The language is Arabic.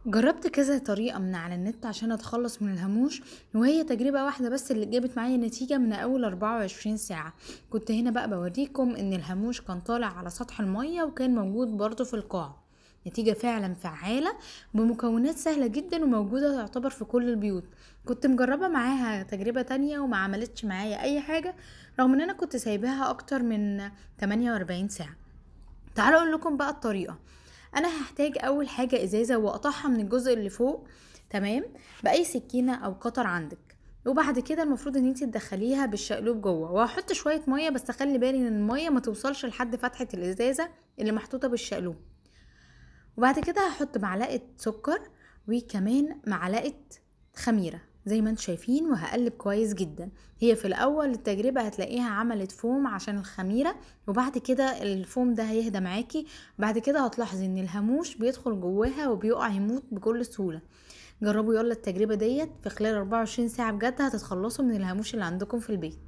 جربت كذا طريقة من على النت عشان اتخلص من الهاموش، وهي تجربة واحدة بس اللي جابت معايا نتيجة من اول 24 ساعة. كنت هنا بقى بوريكم ان الهاموش كان طالع على سطح المية وكان موجود برضو في القاع. نتيجة فعلا فعالة بمكونات سهلة جدا وموجودة تعتبر في كل البيوت. كنت مجربة معاها تجربة تانية وما عملتش معايا اي حاجة، رغم ان انا كنت سايباها اكتر من 48 ساعة. تعالوا اقول لكم بقى الطريقة. انا هحتاج اول حاجة ازازة واقطعها من الجزء اللي فوق، تمام، باي سكينة او قطر عندك. وبعد كده المفروض ان انت تدخليها بالشقلوب جوه، وهحط شوية مية بس اخلي بالي ان المية ما توصلش لحد فتحة الازازة اللي محطوطة بالشقلوب. وبعد كده هحط معلقة سكر وكمان معلقة خميرة زي ما انتم شايفين، وهقلب كويس جدا. هي في الاول التجربة هتلاقيها عملت فوم عشان الخميرة، وبعد كده الفوم ده هيهدى معاكي. بعد كده هتلاحظي ان الهاموش بيدخل جواها وبيقع يموت بكل سهولة. جربوا يلا التجربة ديت في خلال 24 ساعة، بجد هتتخلصوا من الهاموش اللي عندكم في البيت.